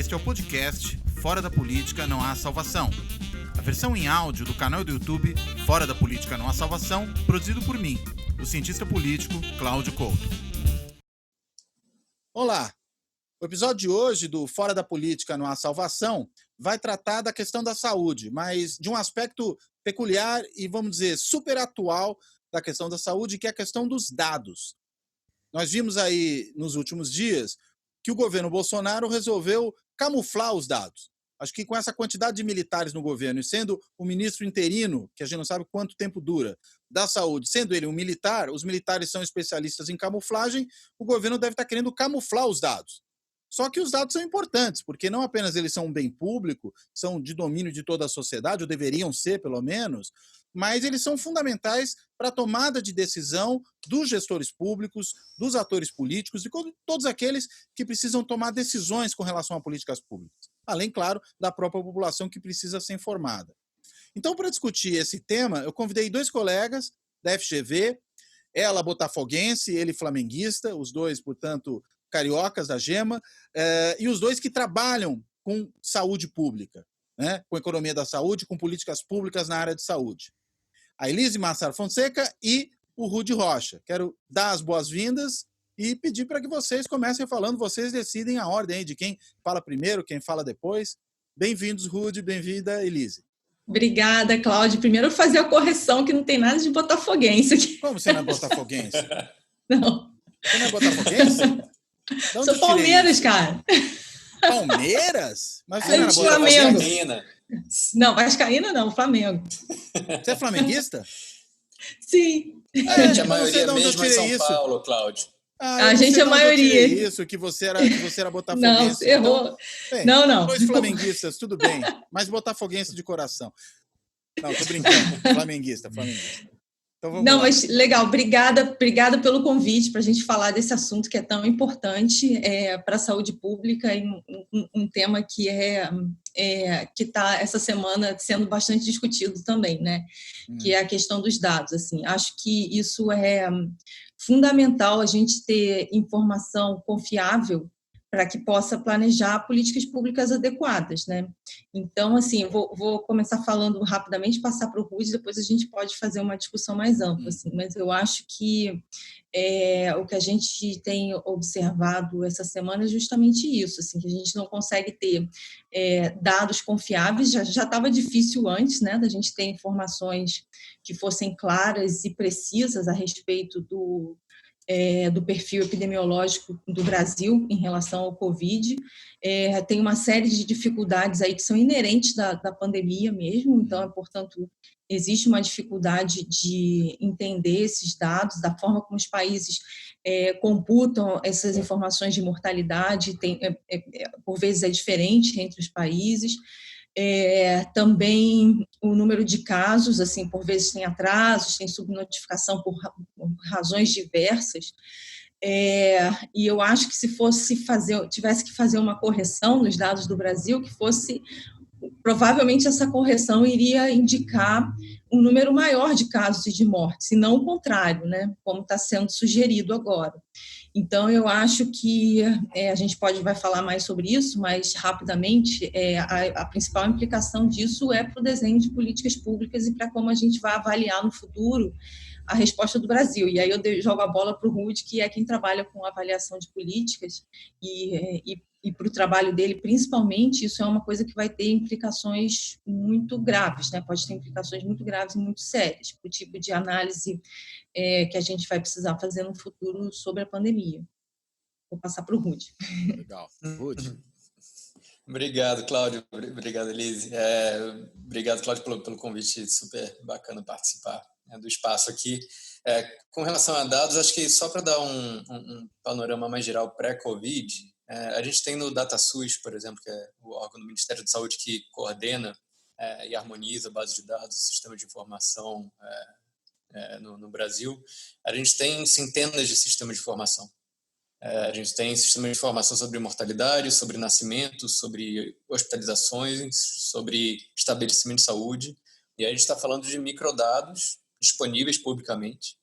Este é o podcast Fora da Política Não Há Salvação. A versão em áudio do canal do YouTube Fora da Política Não Há Salvação, produzido por mim, o cientista político Cláudio Couto. Olá! O episódio de hoje do Fora da Política Não Há Salvação vai tratar da questão da saúde, mas de um aspecto peculiar e, vamos dizer, super atual da questão da saúde, que é a questão dos dados. Nós vimos aí nos últimos dias que o governo Bolsonaro resolveu camuflar os dados. Acho que com essa quantidade de militares no governo e sendo o ministro interino, que a gente não sabe quanto tempo dura, da saúde, sendo ele um militar, os militares são especialistas em camuflagem, o governo deve estar querendo camuflar os dados. Só que os dados são importantes, porque não apenas eles são um bem público, são de domínio de toda a sociedade, ou deveriam ser, pelo menos, mas eles são fundamentais para a tomada de decisão dos gestores públicos, dos atores políticos, de todos aqueles que precisam tomar decisões com relação a políticas públicas. Além, claro, da própria população que precisa ser informada. Então, para discutir esse tema, eu convidei dois colegas da FGV, ela botafoguense, ele flamenguista, os dois, portanto, cariocas da Gema, e os dois que trabalham com saúde pública, né? Com economia da saúde, com políticas públicas na área de saúde. A Elise Massar Fonseca e o Rudy Rocha. Quero dar as boas-vindas e pedir para que vocês comecem falando, vocês decidem a ordem aí de quem fala primeiro, quem fala depois. Bem-vindos, Rudy, bem-vinda, Elise. Obrigada, Cláudio. Primeiro fazer a correção que não tem nada de botafoguense aqui. Como você não é botafoguense? Não. Você não é botafoguense? Sou Palmeiras, cara. Palmeiras? Mas você não era Flamengo. Não, Vascaína não, Flamengo. Você é flamenguista? Sim. A gente é a maioria mesmo em São Paulo, Cláudio. A gente é a maioria. Isso, que você era botafoguense. Não, você errou. Então, não. Dois flamenguistas, tudo bem. Mas botafoguense de coração. Não, tô brincando. Flamenguista. Então, não, mas legal, obrigada pelo convite para a gente falar desse assunto que é tão importante para a saúde pública e um tema que está essa semana sendo bastante discutido também, né? Que é a questão dos dados. Assim, acho que isso é fundamental, a gente ter informação confiável para que possa planejar políticas públicas adequadas, né? Então, assim, vou começar falando rapidamente, passar para o Rudy, depois a gente pode fazer uma discussão mais ampla, assim, mas eu acho que o que a gente tem observado essa semana é justamente isso, assim, que a gente não consegue ter dados confiáveis, já estava difícil antes, né, da gente ter informações que fossem claras e precisas a respeito do perfil epidemiológico do Brasil em relação ao Covid. Tem uma série de dificuldades aí que são inerentes da pandemia mesmo, então, portanto, existe uma dificuldade de entender esses dados, da forma como os países computam essas informações de mortalidade, por vezes é diferente entre os países. Também o número de casos, assim, por vezes tem atrasos, tem subnotificação por razões diversas, e eu acho que se tivesse que fazer uma correção nos dados do Brasil, provavelmente essa correção iria indicar um número maior de casos e de mortes, e não o contrário, né, como está sendo sugerido agora. Então, eu acho que a gente vai falar mais sobre isso, mas rapidamente, a principal implicação disso é para o desenho de políticas públicas e para como a gente vai avaliar no futuro a resposta do Brasil. E aí eu jogo a bola para o Rudy, que é quem trabalha com avaliação de políticas, e para o trabalho dele, principalmente, isso é uma coisa que vai ter implicações muito graves, né? Pode ter implicações muito graves e muito sérias, para o tipo de análise que a gente vai precisar fazer no futuro sobre a pandemia. Vou passar para o Rudy. Legal. Rudy. Obrigado, Cláudio. Obrigado, Elise. Obrigado, Cláudio, pelo convite. Super bacana participar do espaço aqui. Com relação a dados, acho que só para dar um panorama mais geral pré-Covid, a gente tem no DataSUS, por exemplo, que é o órgão do Ministério da Saúde que coordena e harmoniza a base de dados, sistema de informação no Brasil. A gente tem centenas de sistemas de informação. A gente tem sistema de informação sobre mortalidade, sobre nascimento, sobre hospitalizações, sobre estabelecimento de saúde. E aí a gente está falando de microdados disponíveis publicamente,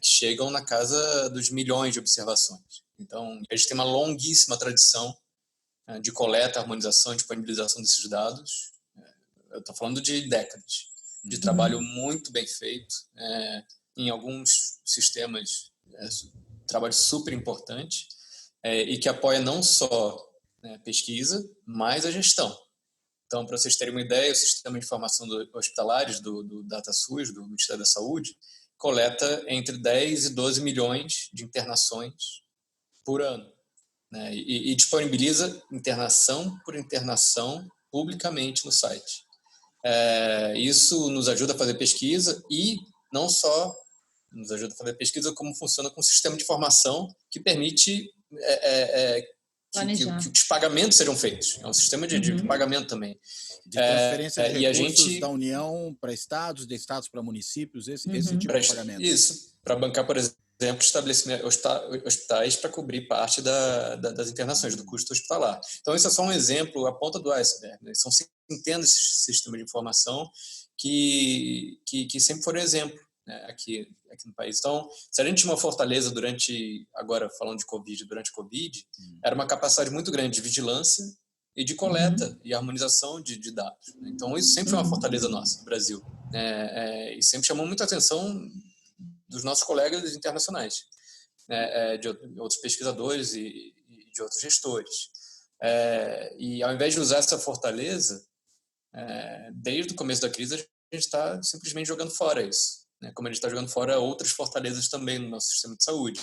que chegam na casa dos milhões de observações. Então, a gente tem uma longuíssima tradição de coleta, harmonização e disponibilização desses dados. Eu estou falando de décadas de trabalho muito bem feito, em alguns sistemas, trabalho super importante, e que apoia não só pesquisa, mas a gestão. Então, para vocês terem uma ideia, o Sistema de Informação Hospitalares do DataSUS, do Ministério da Saúde, coleta entre 10 e 12 milhões de internações por ano, né? E disponibiliza internação por internação publicamente no site. Isso nos ajuda a fazer pesquisa e não só nos ajuda a fazer pesquisa, como funciona com um sistema de informação que permite que os pagamentos sejam feitos. É um sistema de pagamento também. De transferência de recursos da União para estados, de estados para municípios, esse tipo de pagamento. Isso, para bancar, por exemplo, hospitais para cobrir parte das internações, do custo hospitalar. Então, isso é só um exemplo, a ponta do iceberg, né? São centenas de sistemas de informação que sempre foram exemplo, né, aqui no país. Então, se a gente tinha uma fortaleza agora falando de Covid, durante a Covid, era uma capacidade muito grande de vigilância e de coleta e harmonização de dados. Então, isso sempre foi uma fortaleza nossa no Brasil. E sempre chamou muita atenção dos nossos colegas internacionais, de outros pesquisadores e de outros gestores. E ao invés de usar essa fortaleza, desde o começo da crise, a gente está simplesmente jogando fora isso, né? Como a gente está jogando fora outras fortalezas também no nosso sistema de saúde.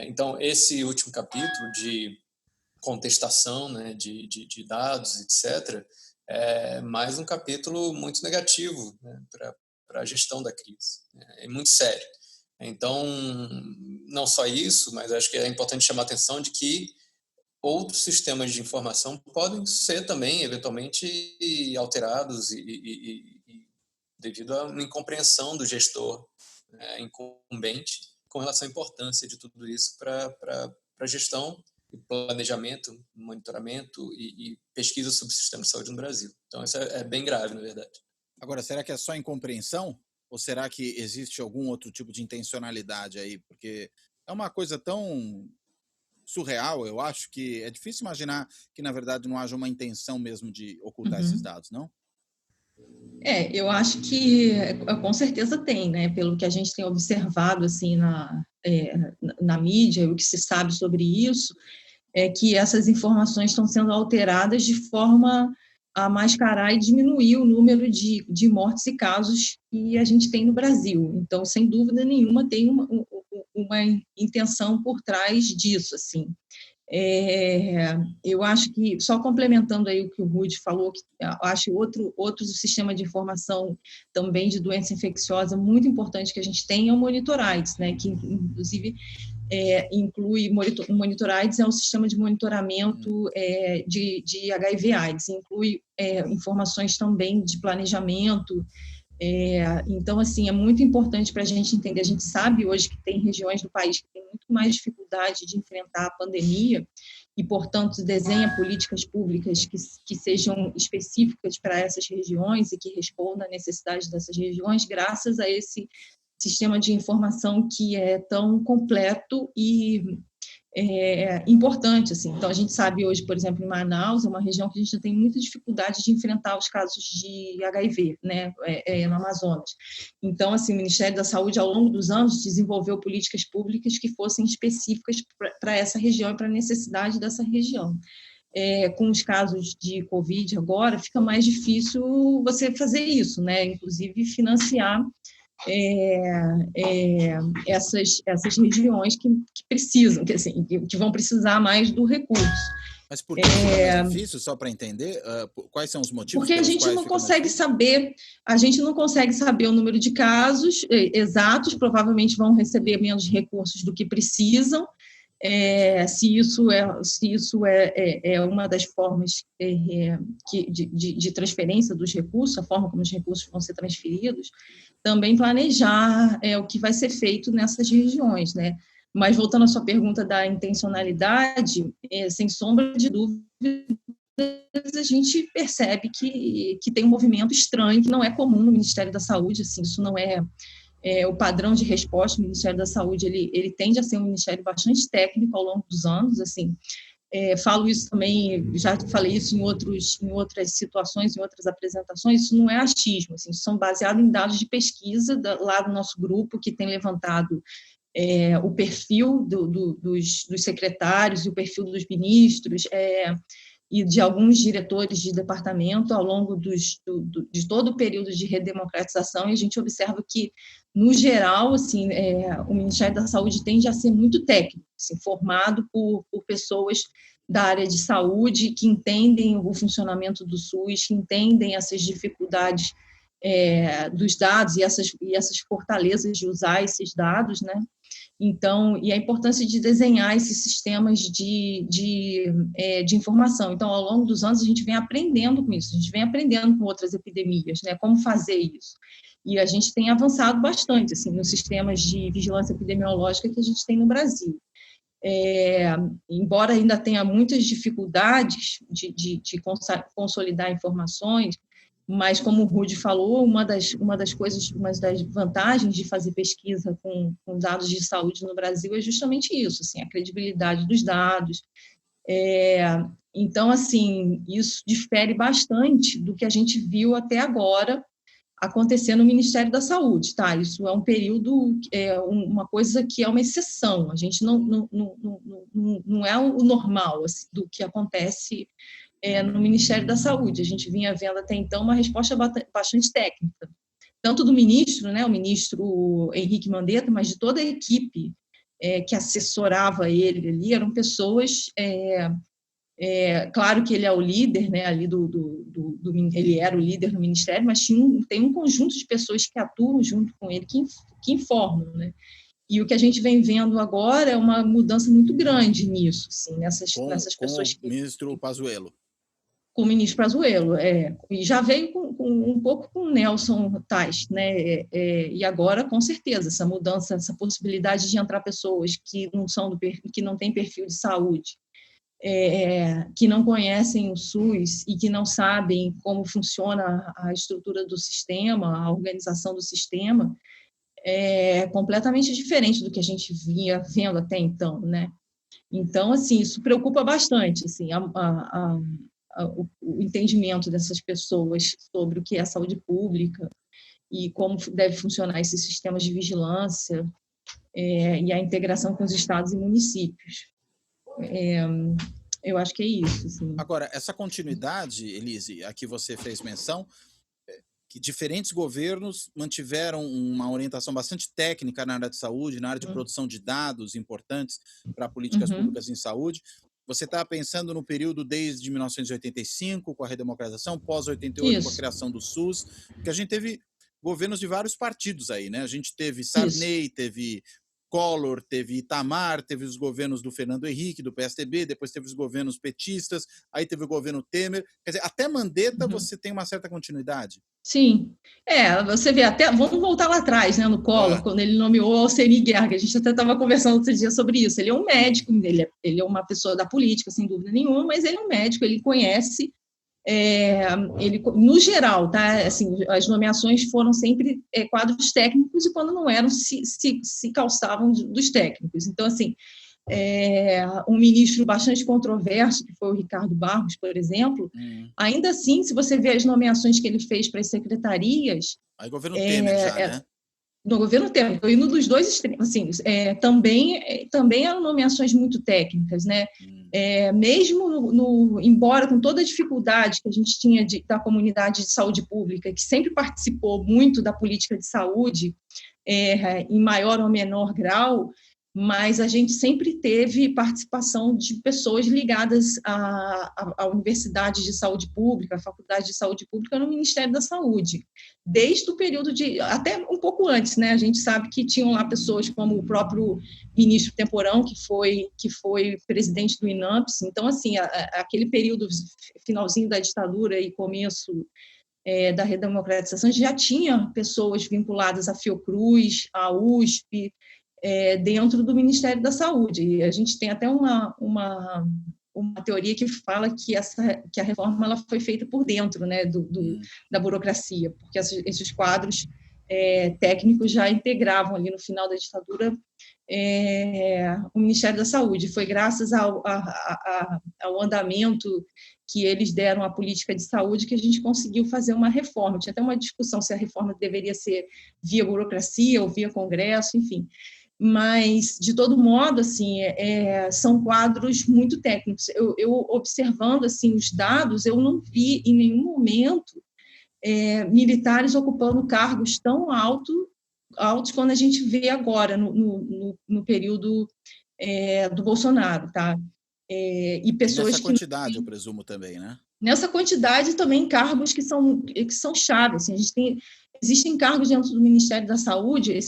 Então, esse último capítulo de contestação, né, de dados, etc., é mais um capítulo muito negativo, né, para a gestão da crise. É muito sério. Então, não só isso, mas acho que é importante chamar a atenção de que outros sistemas de informação podem ser também, eventualmente, alterados e devido a uma incompreensão do gestor incumbente com relação à importância de tudo isso para a gestão, planejamento, monitoramento e pesquisa sobre o sistema de saúde no Brasil. Então, isso é bem grave, na verdade. Agora, será que é só incompreensão? Ou será que existe algum outro tipo de intencionalidade aí? Porque é uma coisa tão surreal, eu acho, que é difícil imaginar que, na verdade, não haja uma intenção mesmo de ocultar esses dados, não? Eu acho que com certeza tem, né? Pelo que a gente tem observado assim na mídia, o que se sabe sobre isso é que essas informações estão sendo alteradas de forma a mascarar e diminuir o número de mortes e casos que a gente tem no Brasil. Então, sem dúvida nenhuma, tem uma intenção por trás disso, assim. Eu acho que, só complementando aí o que o Rudy falou, que eu acho outro sistema de informação também de doença infecciosa muito importante que a gente tem é o Monitor-AIDS, né, que inclusive inclui, o Monitor-AIDS é um sistema de monitoramento de HIV-AIDS, inclui informações também de planejamento. Então, assim, é muito importante para a gente entender. A gente sabe hoje que tem regiões do país que têm muito mais dificuldade de enfrentar a pandemia e, portanto, desenha políticas públicas que sejam específicas para essas regiões e que respondam à necessidade dessas regiões, graças a esse sistema de informação que é tão completo e importante, assim. Então, a gente sabe hoje, por exemplo, em Manaus, é uma região que a gente tem muita dificuldade de enfrentar os casos de HIV, né, no Amazonas. Então, assim, o Ministério da Saúde, ao longo dos anos, desenvolveu políticas públicas que fossem específicas para essa região e para a necessidade dessa região. Com os casos de Covid agora, fica mais difícil você fazer isso, né, inclusive financiar essas regiões que precisam, que vão precisar mais do recurso. Mas por que é difícil, só para entender? Quais são os motivos? Porque a gente não consegue saber, o número de casos exatos, provavelmente vão receber menos recursos do que precisam. Se isso é uma das formas de transferência dos recursos, a forma como os recursos vão ser transferidos, também planejar o que vai ser feito nessas regiões, né? Mas, voltando à sua pergunta da intencionalidade, sem sombra de dúvida, a gente percebe que tem um movimento estranho, que não é comum no Ministério da Saúde, assim, isso não é o padrão de resposta. O Ministério da Saúde ele tende a ser um ministério bastante técnico ao longo dos anos, assim, falo isso também, já falei isso em outras situações, em outras apresentações, isso não é achismo, assim, isso são baseados em dados de pesquisa lá do nosso grupo, que tem levantado o perfil dos secretários e o perfil dos ministros, e de alguns diretores de departamento ao longo de todo o período de redemocratização, e a gente observa que, no geral, assim, o Ministério da Saúde tende a ser muito técnico, assim, formado por pessoas da área de saúde que entendem o funcionamento do SUS, que entendem essas dificuldades dos dados e essas fortalezas de usar esses dados, né? Então, e a importância de desenhar esses sistemas de informação. Então, ao longo dos anos, a gente vem aprendendo com isso, a gente vem aprendendo com outras epidemias, né, como fazer isso. E a gente tem avançado bastante, assim, nos sistemas de vigilância epidemiológica que a gente tem no Brasil. Embora ainda tenha muitas dificuldades de consolidar informações, mas, como o Rudy falou, uma das vantagens de fazer pesquisa com dados de saúde no Brasil é justamente isso, assim, a credibilidade dos dados. Então, assim, isso difere bastante do que a gente viu até agora acontecer no Ministério da Saúde, tá? Isso é um período, uma coisa que é uma exceção, a gente não é o normal, assim, do que acontece no Ministério da Saúde. A gente vinha vendo até então uma resposta bastante técnica, tanto do ministro, né, o ministro Henrique Mandetta, mas de toda a equipe que assessorava ele ali, eram pessoas, claro que ele é o líder, né, ali ele era o líder no Ministério, mas tem um conjunto de pessoas que atuam junto com ele, que informam, né? E o que a gente vem vendo agora é uma mudança muito grande nisso, assim, nessas pessoas. Com o ministro Pazuello. Com o ministro Pazuello, e já veio um pouco com o Nelson Tais, né? E agora, com certeza, essa mudança, essa possibilidade de entrar pessoas que não têm perfil de saúde, que não conhecem o SUS e que não sabem como funciona a estrutura do sistema, a organização do sistema, é completamente diferente do que a gente vinha vendo até então, né? Então, assim, isso preocupa bastante, assim, o entendimento dessas pessoas sobre o que é saúde pública e como deve funcionar esses sistemas de vigilância e a integração com os estados e municípios. Eu acho que é isso. Assim. Agora, essa continuidade, Elise, a que você fez menção, que diferentes governos mantiveram uma orientação bastante técnica na área de saúde, na área de produção de dados importantes para políticas públicas em saúde. Você está pensando no período desde 1985, com a redemocratização, pós-88, com a criação do SUS, porque a gente teve governos de vários partidos aí, né? A gente teve Sarney, teve Collor, teve Itamar, teve os governos do Fernando Henrique, do PSDB, depois teve os governos petistas, aí teve o governo Temer. Quer dizer, até Mandetta você tem uma certa continuidade. Sim. Você vê até... Vamos voltar lá atrás, né, no Collor, quando ele nomeou Alceni Guerra, que a gente até estava conversando outro dia sobre isso. Ele é um médico, ele é uma pessoa da política, sem dúvida nenhuma, mas ele é um médico, ele conhece... ele, no geral, tá? Assim, as nomeações foram sempre quadros técnicos e, quando não eram, se calçavam dos técnicos. Então, assim, um ministro bastante controverso, que foi o Ricardo Barros, por exemplo, ainda assim, se você vê as nomeações que ele fez para as secretarias... Aí governo Temer já, né? No governo Temer, estou indo dos dois extremos, assim, também eram nomeações muito técnicas, né? Mesmo embora com toda a dificuldade que a gente tinha da comunidade de saúde pública, que sempre participou muito da política de saúde, em maior ou menor grau, mas a gente sempre teve participação de pessoas ligadas à Universidade de Saúde Pública, à Faculdade de Saúde Pública, no Ministério da Saúde, desde o período até um pouco antes, né? A gente sabe que tinham lá pessoas como o próprio ministro Temporão, que foi presidente do INAMPS. Então, assim, aquele período finalzinho da ditadura e começo da redemocratização, já tinha pessoas vinculadas à Fiocruz, à USP, dentro do Ministério da Saúde. E a gente tem até uma teoria que fala que a reforma ela foi feita por dentro, né, da burocracia, porque esses quadros técnicos já integravam ali no final da ditadura o Ministério da Saúde. Foi graças ao andamento que eles deram à política de saúde que a gente conseguiu fazer uma reforma. Tinha até uma discussão se a reforma deveria ser via burocracia ou via Congresso, enfim. Mas, de todo modo, assim, são quadros muito técnicos. Eu observando assim, os dados, eu não vi em nenhum momento militares ocupando cargos tão altos quando a gente vê agora, no período do Bolsonaro, tá? E pessoas nessa quantidade, eu presumo também, né? Nessa quantidade também cargos que são chave. Assim, existem cargos dentro do Ministério da Saúde,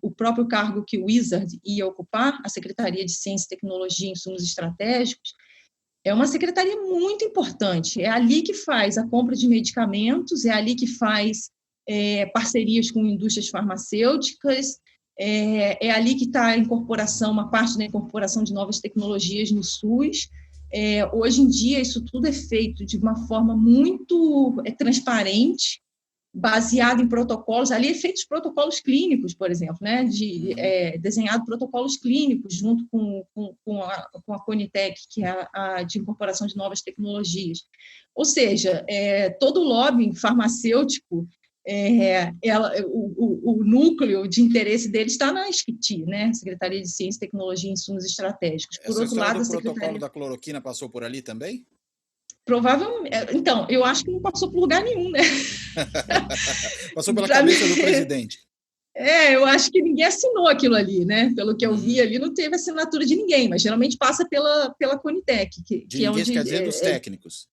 o próprio cargo que o Wizard ia ocupar, a Secretaria de Ciência, Tecnologia e Insumos Estratégicos, é uma secretaria muito importante. É ali que faz a compra de medicamentos, é ali que faz parcerias com indústrias farmacêuticas, é ali que está uma parte da incorporação de novas tecnologias no SUS. Hoje em dia, isso tudo é feito de uma forma muito transparente, baseado em protocolos. Ali é feitos protocolos clínicos, por exemplo, né? Desenhado protocolos clínicos junto com a Conitec, que é a de incorporação de novas tecnologias. Ou seja, todo o lobby farmacêutico, o núcleo de interesse dele está na SCTI, né? Secretaria de Ciência, Tecnologia e Insumos Estratégicos. Por outro lado, o protocolo da cloroquina passou por ali também? Provavelmente. Então, eu acho que não passou por lugar nenhum, né? Passou pela cabeça do presidente. Eu acho que ninguém assinou aquilo ali, né? Pelo que eu vi ali, não teve assinatura de ninguém, mas geralmente passa pela Conitec. Que é onde, quer dizer, dos técnicos.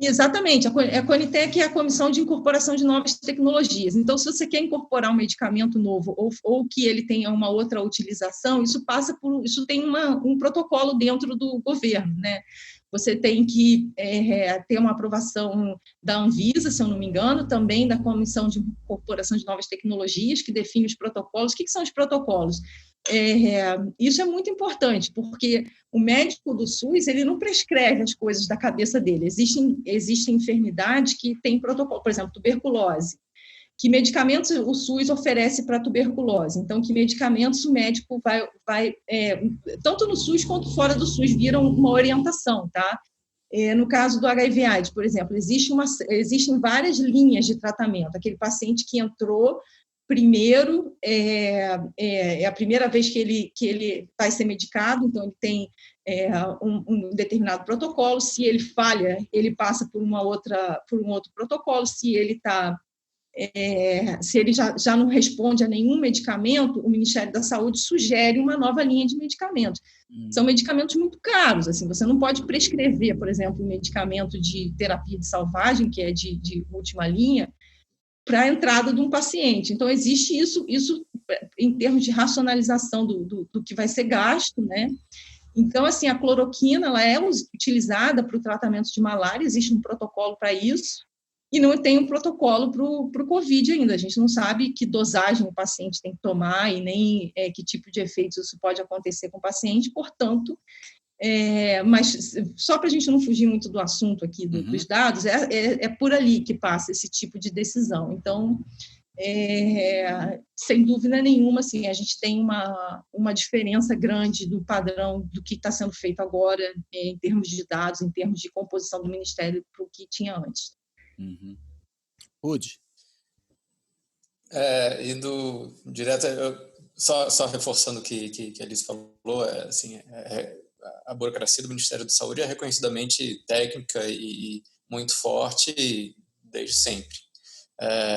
Exatamente. A Conitec é a Comissão de Incorporação de Novas Tecnologias. Então, se você quer incorporar um medicamento novo ou que ele tenha uma outra utilização, isso tem um protocolo dentro do governo, né? Você tem que ter uma aprovação da Anvisa, se eu não me engano, também da Comissão de Incorporação de Novas Tecnologias, que define os protocolos. O que são os protocolos? Isso é muito importante, porque o médico do SUS ele não prescreve as coisas da cabeça dele. Existem enfermidades que têm protocolo, por exemplo, tuberculose. Que medicamentos o SUS oferece para tuberculose? Então, que medicamentos o médico vai tanto no SUS quanto fora do SUS, viram uma orientação, tá? No caso do HIV/AIDS, por exemplo, existem várias linhas de tratamento. Aquele paciente que entrou primeiro, é a primeira vez que ele vai ser medicado, então ele tem um determinado protocolo. Se ele falha, ele passa por um outro protocolo. Se ele já não responde a nenhum medicamento, o Ministério da Saúde sugere uma nova linha de medicamentos. São medicamentos muito caros, assim, você não pode prescrever, por exemplo, um medicamento de terapia de salvagem, que é de última linha, para a entrada de um paciente. Então, existe isso em termos de racionalização do que vai ser gasto, né? Então, assim, a cloroquina ela é utilizada para o tratamento de malária, existe um protocolo para isso, e não tem um protocolo para o Covid ainda. A gente não sabe que dosagem o paciente tem que tomar e nem que tipo de efeitos isso pode acontecer com o paciente, portanto, mas só para a gente não fugir muito do assunto aqui dos dados, é por ali que passa esse tipo de decisão. Então, sem dúvida nenhuma, assim, a gente tem uma diferença grande do padrão do que está sendo feito agora em termos de dados, em termos de composição do Ministério para o que tinha antes. Rude. Indo direto, só reforçando o que a Alice falou, assim, a burocracia do Ministério da Saúde é reconhecidamente técnica e muito forte desde sempre.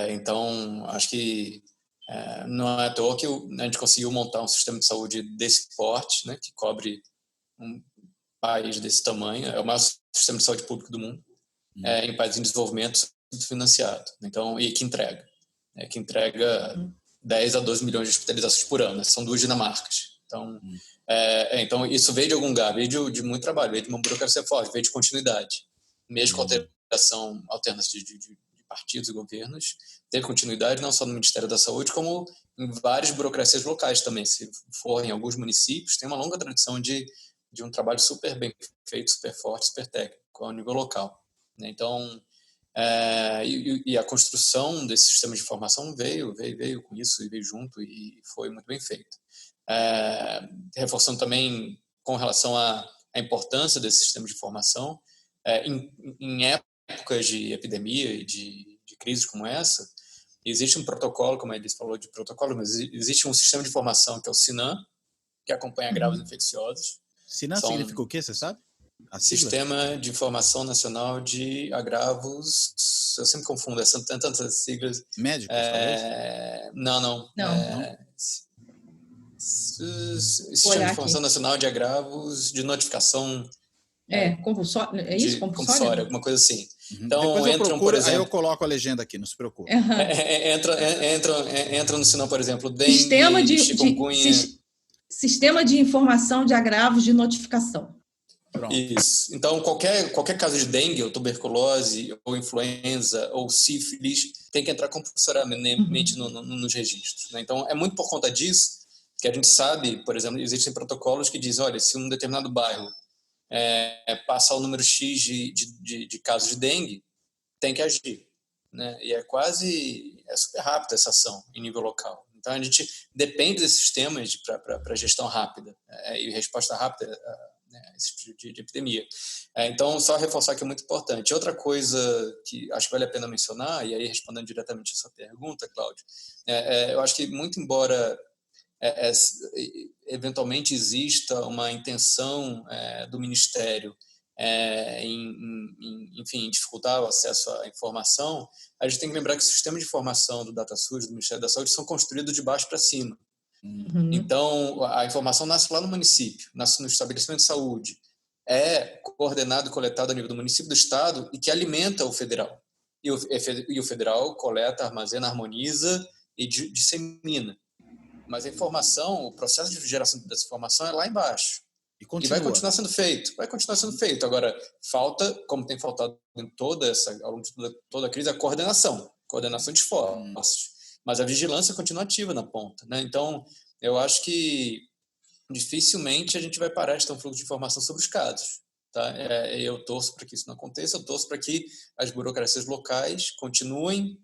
Então, acho que não é à toa que a gente conseguiu montar um sistema de saúde desse porte, né, que cobre um país desse tamanho. É o maior sistema de saúde público do mundo. Em países em desenvolvimento financiado, então, e que entrega 10 a 12 milhões de hospitalizações por ano, né? São 2 Dinamarcas. Então, então, isso veio de algum lugar, veio de muito trabalho, veio de uma burocracia forte, veio de continuidade. Mesmo com alteração de partidos e governos, teve continuidade não só no Ministério da Saúde, como em várias burocracias locais também. Se for em alguns municípios, tem uma longa tradição de um trabalho super bem feito, super forte, super técnico, ao nível local. Então, E a construção desse sistema de informação veio com isso e veio junto e foi muito bem feito. Reforçando também com relação à importância desse sistema de informação, em épocas de epidemia e de crises como essa, existe um protocolo, como a Elis falou de protocolo, mas existe um sistema de informação que é o SINAM, que acompanha agravos infecciosos. SINAM significa o quê, você sabe? Sistema de Informação Nacional de Agravos. Eu sempre confundo, são tantas siglas. Médicos, talvez? Não. Sistema de Informação Nacional de Agravos de Notificação. Compulsória, é isso? Compulsória, alguma coisa assim. Então, depois eu procuro, por exemplo, aí eu coloco a legenda aqui, não se preocupe. Entra no sinal, por exemplo, dengue, chikungunya. Sistema de Informação de Agravos de Notificação. Pronto. Isso. Então, qualquer caso de dengue, ou tuberculose, ou influenza, ou sífilis, tem que entrar compulsoriamente nos registros. Né? Então, é muito por conta disso que a gente sabe, por exemplo, existem protocolos que dizem, olha, se um determinado bairro passar o número X de casos de dengue, tem que agir. Né? E é super rápida essa ação em nível local. Então, a gente depende desses sistemas para gestão rápida e resposta rápida esse tipo de epidemia. Então, só reforçar que é muito importante. Outra coisa que acho que vale a pena mencionar, e aí respondendo diretamente a sua pergunta, Cláudio, eu acho que muito embora eventualmente exista uma intenção do Ministério em dificultar o acesso à informação, a gente tem que lembrar que o sistema de informação do DataSUS, do Ministério da Saúde, são construídos de baixo para cima. Então, a informação nasce lá no município, nasce no estabelecimento de saúde, é coordenado e coletado a nível do município, do estado, e que alimenta o federal. E o federal coleta, armazena, harmoniza e dissemina. Mas a informação, o processo de geração dessa informação é lá embaixo. E vai continuar sendo feito. Agora, falta, como tem faltado ao longo de toda a crise, a coordenação de esforços. Mas a vigilância continua ativa na ponta. Né? Então, eu acho que dificilmente a gente vai parar de ter um fluxo de informação sobre os casos. Tá? Eu torço para que isso não aconteça, eu torço para que as burocracias locais continuem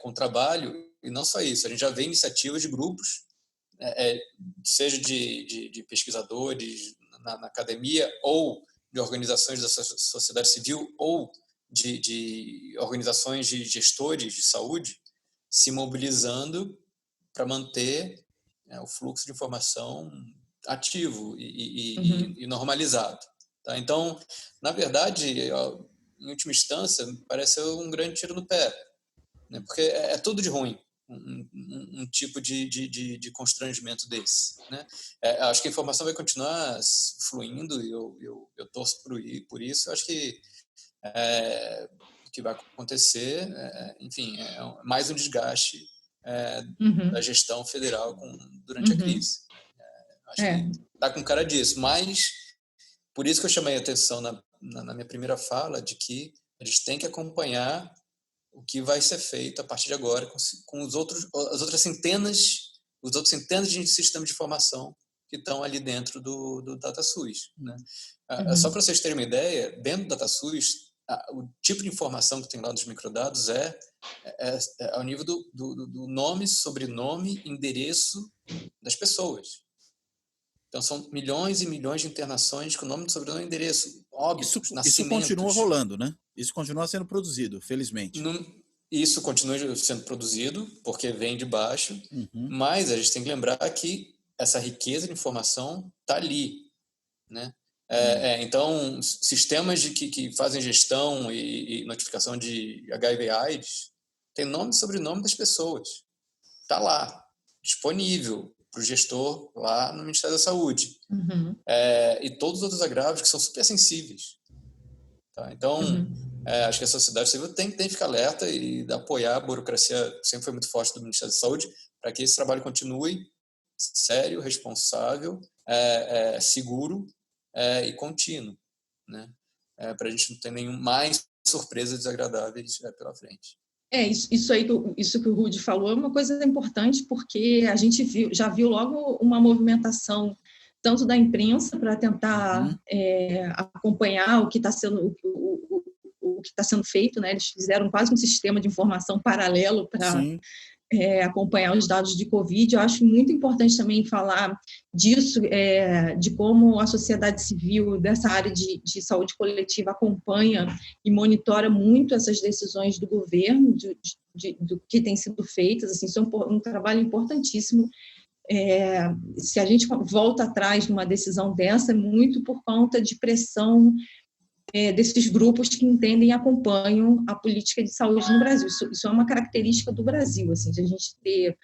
com o trabalho, e não só isso, a gente já vê iniciativas de grupos, seja de pesquisadores na academia, ou de organizações da sociedade civil, ou de organizações de gestores de saúde, se mobilizando para manter o fluxo de informação ativo e normalizado. Tá? Então, na verdade, em última instância, me parece um grande tiro no pé, né? Porque é tudo de ruim, um tipo de constrangimento desse. Né? Acho que a informação vai continuar fluindo e eu torço por isso. Acho que o que vai acontecer, enfim, é mais um desgaste da gestão federal durante a crise. Acho que está com cara disso, mas por isso que eu chamei a atenção na minha primeira fala de que a gente tem que acompanhar o que vai ser feito a partir de agora com as outras centenas de sistemas de informação que estão ali dentro do DataSUS. Né? Só para vocês terem uma ideia, dentro do DataSUS, o tipo de informação que tem lá nos microdados é ao nível do nome, sobrenome, endereço das pessoas. Então, são milhões e milhões de internações com nome, sobrenome e endereço. Óbitos, nascimentos. Isso continua rolando, né? Isso continua sendo produzido, felizmente. Isso continua sendo produzido, porque vem de baixo, mas a gente tem que lembrar que essa riqueza de informação está ali, né? Então, sistemas que fazem gestão e notificação de HIV/AIDS tem nome e sobrenome das pessoas. Está lá, disponível para o gestor lá no Ministério da Saúde. E todos os outros agravos que são super sensíveis. Tá? Então, acho que a sociedade civil tem que ficar alerta e apoiar a burocracia, sempre foi muito forte do Ministério da Saúde, para que esse trabalho continue sério, responsável, seguro e contínuo, né? Para a gente não ter mais surpresas desagradáveis pela frente. Isso que o Rudy falou é uma coisa importante, porque a gente já viu logo uma movimentação tanto da imprensa para tentar acompanhar o que está sendo, o que está sendo feito, né? Eles fizeram quase um sistema de informação paralelo para acompanhar os dados de Covid. Eu acho muito importante também falar disso, de como a sociedade civil dessa área de saúde coletiva acompanha e monitora muito essas decisões do governo, do que tem sido feitas. Assim, isso é um trabalho importantíssimo. Se a gente volta atrás numa decisão dessa, é muito por conta de pressão desses grupos que entendem e acompanham a política de saúde no Brasil. Isso é uma característica do Brasil, assim, de a gente ter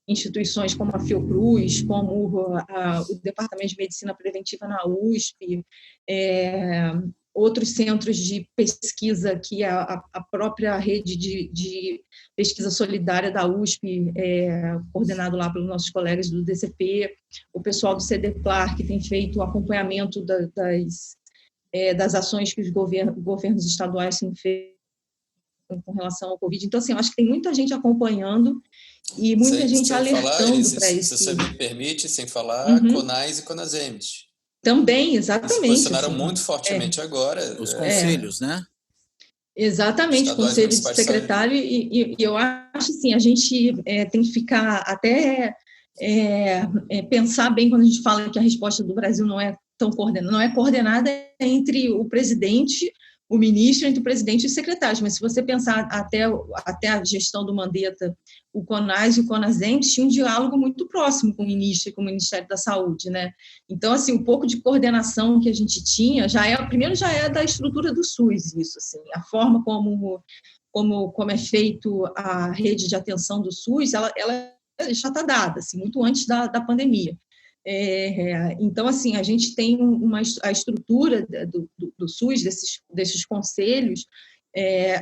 instituições como a Fiocruz, como o Departamento de Medicina Preventiva na USP, outros centros de pesquisa que a própria rede de pesquisa solidária da USP, coordenado lá pelos nossos colegas do DCP, o pessoal do CDPLAR, que tem feito o acompanhamento das ações que os governos estaduais têm feito com relação ao Covid. Então, assim, eu acho que tem muita gente acompanhando e muita gente alertando para isso. Se você me permite, sem falar, CONAS e CONASEMES. Também, exatamente. Se posicionaram muito fortemente agora. Os conselhos, né? Exatamente, conselho de secretário. E eu acho, assim, a gente tem que ficar até... pensar bem quando a gente fala que a resposta do Brasil não é tão coordenada, não é coordenada entre o presidente, o ministro, entre o presidente e os secretários, mas se você pensar até a gestão do Mandetta, o CONAS e o CONASEMES tinham um diálogo muito próximo com o ministro e com o Ministério da Saúde, né? Então, assim, um pouco de coordenação que a gente tinha, primeiro já é da estrutura do SUS, isso, assim, a forma como é feito a rede de atenção do SUS, ela já está dada, assim, muito antes da pandemia. Então, assim, a gente tem a estrutura do SUS, desses conselhos,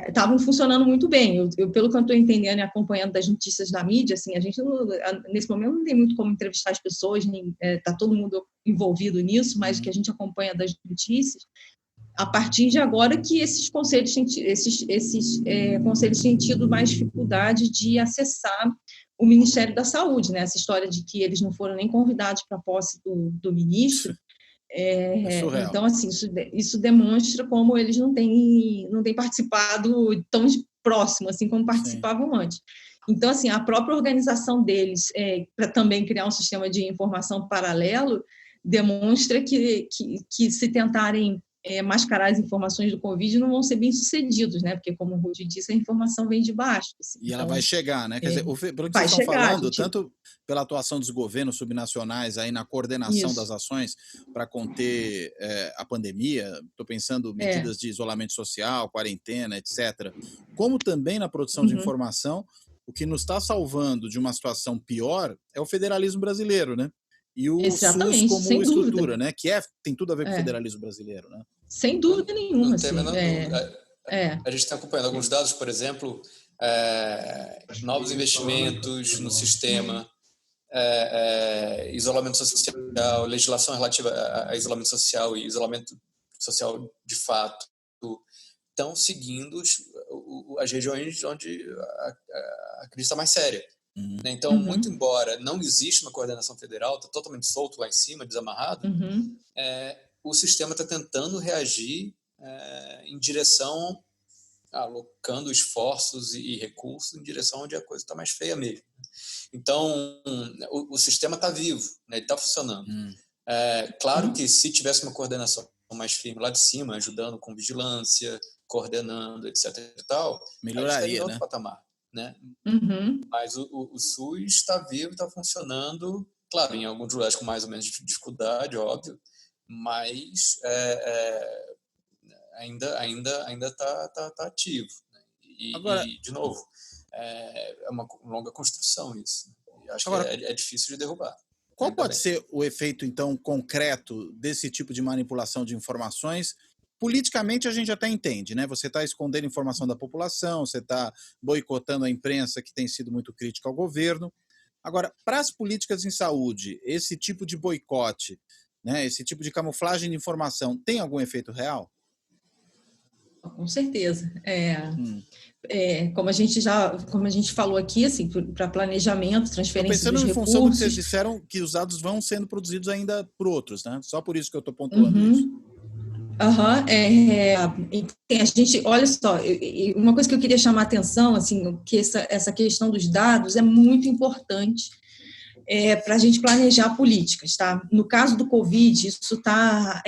estavam funcionando muito bem. Pelo que eu estou entendendo e acompanhando das notícias da mídia, assim, a gente, nesse momento, não tem muito como entrevistar as pessoas, está todo mundo envolvido nisso, mas o que a gente acompanha das notícias, a partir de agora que esses conselhos têm tido mais dificuldade de acessar o Ministério da Saúde, né? Essa história de que eles não foram nem convidados para a posse do ministro. Então, assim, isso demonstra como eles não têm participado tão próximo assim como participavam antes. Então, assim, a própria organização deles para também criar um sistema de informação paralelo demonstra que se tentarem mascarar as informações do Covid não vão ser bem sucedidos, né? Porque, como o Rudi disse, a informação vem de baixo. Assim. E ela vai chegar, né? Quer dizer, pelo que vocês estão falando, tanto pela atuação dos governos subnacionais aí na coordenação das ações para conter a pandemia, estou pensando medidas de isolamento social, quarentena, etc., como também na produção de informação, o que nos está salvando de uma situação pior é o federalismo brasileiro, né? E o SUS como estrutura, né? Que tem tudo a ver com o federalismo brasileiro, né? Sem dúvida nenhuma. Assim, a gente está acompanhando alguns dados, por exemplo, novos investimentos no sistema, isolamento social, legislação relativa a isolamento social e isolamento social de fato, estão seguindo as regiões onde a crise está mais séria. Então, muito embora não exista uma coordenação federal, está totalmente solto lá em cima, desamarrado, o sistema está tentando reagir em direção, alocando esforços e recursos em direção onde a coisa está mais feia mesmo. Então, o sistema está vivo, né? Ele está funcionando. Claro que se tivesse uma coordenação mais firme lá de cima, ajudando com vigilância, coordenando, etc. e tal, melhoraria, em outro patamar. Né? Mas o SUS está vivo, está funcionando, claro, em alguns lugares com mais ou menos dificuldade, óbvio, mas ainda está ativo. Né? Agora, e, de novo, é uma longa construção isso. Acho que é difícil de derrubar. Qual pode ser o efeito, então, concreto desse tipo de manipulação de informações? Politicamente, a gente até entende, né? Você está escondendo informação da população, você está boicotando a imprensa, que tem sido muito crítica ao governo. Agora, para as políticas em saúde, esse tipo de boicote, né, esse tipo de camuflagem de informação, tem algum efeito real? Com certeza. Como a gente falou aqui, assim, para planejamento, transferência dos recursos... Estou pensando em função do que vocês disseram, que os dados vão sendo produzidos ainda por outros, né? Só por isso que eu estou pontuando isso. Aham, a gente, olha só, uma coisa que eu queria chamar a atenção, assim, que essa questão dos dados é muito importante para a gente planejar políticas, tá? No caso do Covid, isso está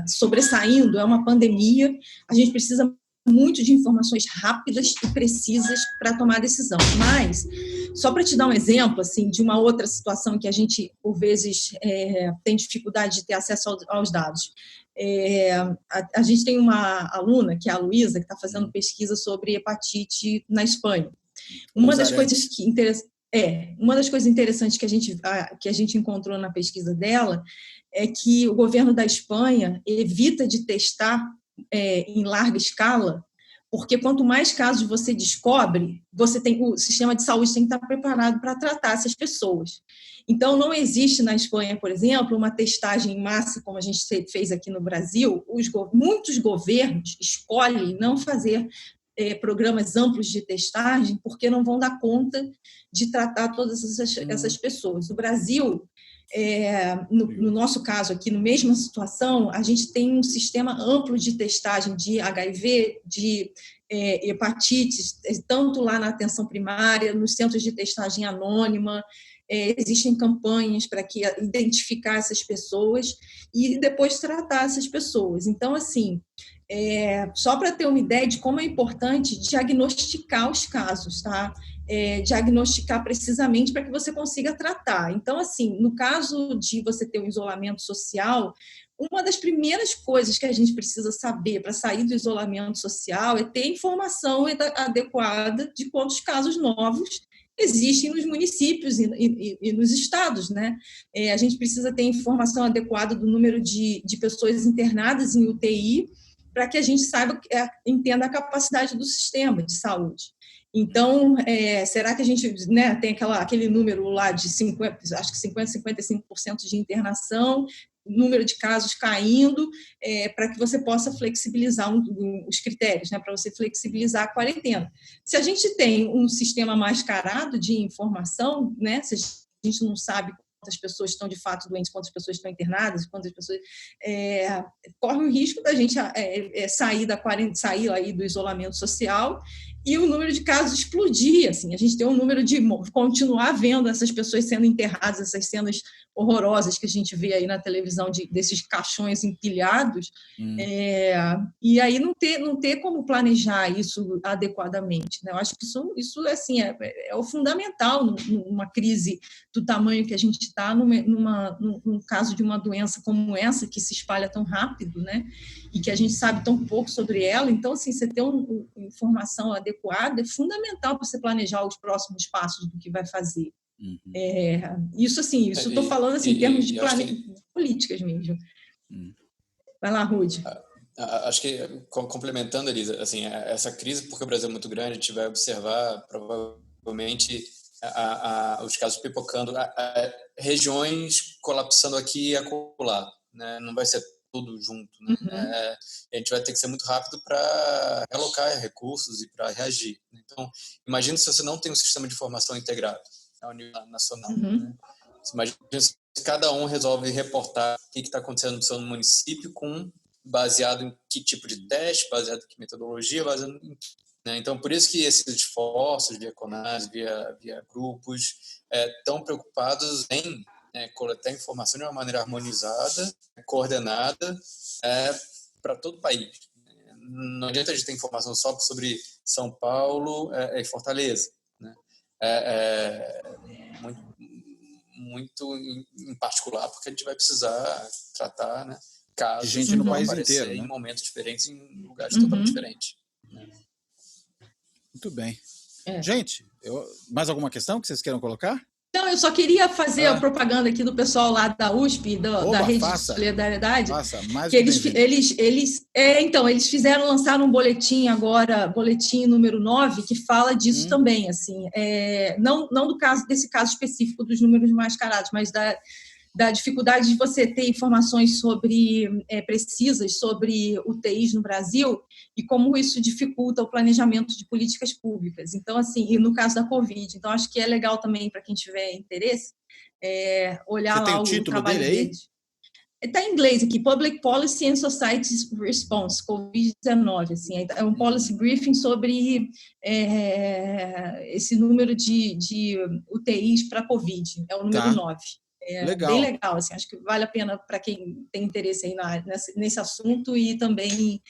sobressaindo, é uma pandemia, a gente precisa muito de informações rápidas e precisas para tomar decisão. Mas, só para te dar um exemplo, assim, de uma outra situação que a gente, por vezes, tem dificuldade de ter acesso aos dados. A gente tem uma aluna, que é a Luísa, que está fazendo pesquisa sobre hepatite na Espanha. Uma das coisas interessantes que a gente encontrou na pesquisa dela é que o governo da Espanha evita de testar em larga escala, porque quanto mais casos você descobre, o sistema de saúde tem que estar preparado para tratar essas pessoas. Então, não existe na Espanha, por exemplo, uma testagem em massa, como a gente fez aqui no Brasil. Muitos governos escolhem não fazer programas amplos de testagem, porque não vão dar conta de tratar todas essas pessoas. No Brasil, no nosso caso aqui, na mesma situação, a gente tem um sistema amplo de testagem de HIV, de hepatites, tanto lá na atenção primária, nos centros de testagem anônima. Existem campanhas para identificar essas pessoas e depois tratar essas pessoas. Então, assim, só para ter uma ideia de como é importante diagnosticar os casos, tá? Diagnosticar precisamente para que você consiga tratar. Então, assim, no caso de você ter um isolamento social, uma das primeiras coisas que a gente precisa saber para sair do isolamento social é ter informação adequada de quantos casos novos existem nos municípios e nos estados, né? A gente precisa ter informação adequada do número de pessoas internadas em UTI, para que a gente saiba, entenda a capacidade do sistema de saúde. Então, será que a gente, né, tem aquele número lá de 55% de internação, número de casos caindo, para que você possa flexibilizar os critérios, né, para você flexibilizar a quarentena. Se a gente tem um sistema mascarado de informação, né, se a gente não sabe quantas pessoas estão de fato doentes, quantas pessoas estão internadas, quantas pessoas corre o risco da gente sair aí do isolamento social e o número de casos explodir, assim, a gente tem um número de continuar vendo essas pessoas sendo enterradas, essas cenas horrorosas que a gente vê aí na televisão desses caixões empilhados, e aí não ter como planejar isso adequadamente, né? Eu acho que isso assim, é o fundamental numa crise do tamanho que a gente está, num caso de uma doença como essa, que se espalha tão rápido, né? E que a gente sabe tão pouco sobre ela. Então, assim, você ter uma informação adequada é fundamental para você planejar os próximos passos do que vai fazer. Isso estou falando assim, em termos de políticas mesmo. Vai lá, Rudy. Acho que, complementando, Elisa, assim, essa crise, porque o Brasil é muito grande, a gente vai observar provavelmente os casos pipocando, regiões colapsando aqui e acolá, né? Não vai ser tudo junto, né? A gente vai ter que ser muito rápido para realocar recursos e para reagir. Então, imagina se você não tem um sistema de informação integrado ao nível nacional. Né? Imagina se cada um resolve reportar o que está acontecendo no seu município baseado em que tipo de teste, baseado em que metodologia, baseado em... Né? Então, por isso que esses esforços via CONAS, via grupos, estão preocupados em coletar informação de uma maneira harmonizada, coordenada, para todo o país. Não adianta a gente ter informação só sobre São Paulo e Fortaleza. Né? Muito em particular, porque a gente vai precisar tratar, né, casos de gente no país inteiro, em né? momentos diferentes, em lugares totalmente diferentes. Né? Muito bem. Gente, mais alguma questão que vocês queiram colocar? Não, eu só queria fazer a propaganda aqui do pessoal lá da USP, da Rede de Solidariedade. Mais que eles lançaram um boletim agora, boletim número 9, que fala disso também, assim, não desse caso específico dos números mascarados, mas da dificuldade de você ter informações precisas sobre UTIs no Brasil e como isso dificulta o planejamento de políticas públicas. Então, assim, e no caso da Covid. Então, acho que é legal também para quem tiver interesse olhar lá o trabalho deles. Está em inglês aqui, Public Policy and Society Response, Covid-19. Assim, é um policy briefing sobre esse número de UTIs para Covid, é o número 9. Legal. Bem legal, assim, acho que vale a pena para quem tem interesse aí nesse assunto e também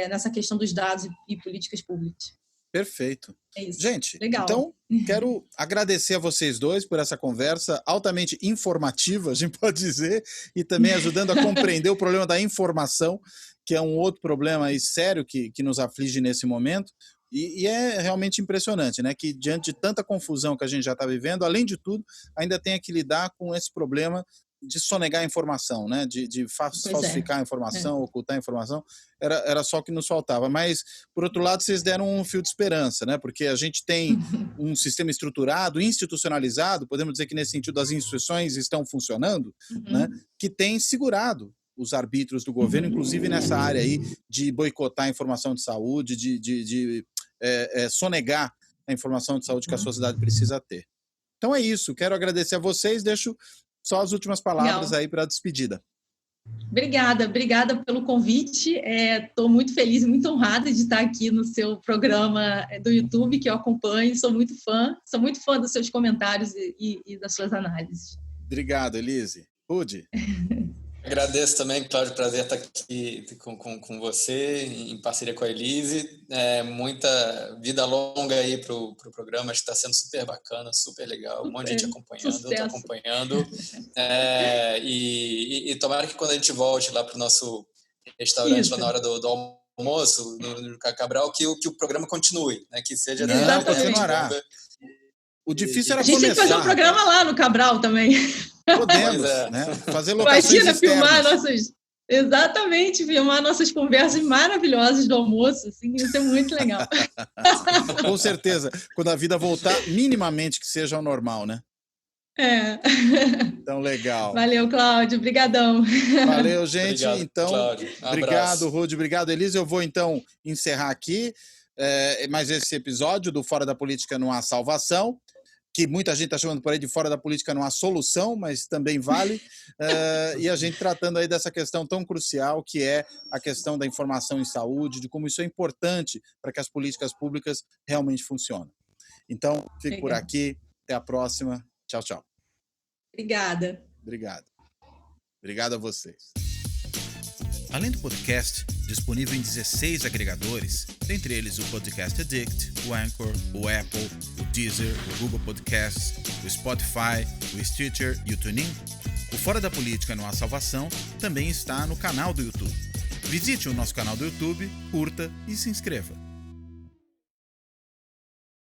nessa questão dos dados e políticas públicas. Perfeito. É isso. Gente, legal. Então quero agradecer a vocês dois por essa conversa altamente informativa, a gente pode dizer, e também ajudando a compreender o problema da informação, que é um outro problema aí sério que nos aflige nesse momento. E é realmente impressionante, né? Que diante de tanta confusão que a gente já está vivendo, além de tudo, ainda tem que lidar com esse problema de sonegar a informação, né? De falsificar a informação, ocultar a informação, era só o que nos faltava. Mas, por outro lado, vocês deram um fio de esperança, né? Porque a gente tem um sistema estruturado, institucionalizado, podemos dizer que nesse sentido as instituições estão funcionando, né? Que tem segurado os arbítrios do governo, inclusive nessa área aí de boicotar a informação de saúde, de sonegar a informação de saúde que a sociedade precisa ter. Então é isso, quero agradecer a vocês, deixo só as últimas palavras aí para a despedida. Obrigada pelo convite. Estou muito feliz e muito honrada de estar aqui no seu programa do YouTube, que eu acompanho. Sou muito fã dos seus comentários e das suas análises. Obrigado, Elise. Rudy. Agradeço também, Cláudio, prazer estar aqui com você, em parceria com a Elise. Muita vida longa aí para o programa, acho que está sendo super bacana, super legal, um monte de gente acompanhando, eu estou acompanhando. E tomara que quando a gente volte lá para o nosso restaurante, lá na hora do almoço, no Cabral, que o programa continue, né? Que seja... continuará. O difícil era começar. A gente tem que fazer um programa lá no Cabral também. Podemos, né? Fazer locações externas. Filmar nossas conversas maravilhosas do almoço, assim, isso é muito legal. Com certeza, quando a vida voltar, minimamente que seja ao normal, né? Então, legal. Valeu, Cláudio, brigadão. Valeu, gente. Obrigado, então, Cláudio. Obrigado, Rudy, obrigado, Elise. Eu vou, então, encerrar aqui mais esse episódio do Fora da Política Não Há Salvação, que muita gente está chamando por aí de Fora da Política Não Há Solução, mas também vale, e a gente tratando aí dessa questão tão crucial que é a questão da informação em saúde, de como isso é importante para que as políticas públicas realmente funcionem. Então, fico por aqui, até a próxima, tchau, tchau. Obrigada. Obrigado a vocês. Além do podcast, disponível em 16 agregadores, dentre eles o Podcast Addict, o Anchor, o Apple, o Deezer, o Google Podcasts, o Spotify, o Stitcher e o TuneIn, o Fora da Política Não Há Salvação também está no canal do YouTube. Visite o nosso canal do YouTube, curta e se inscreva.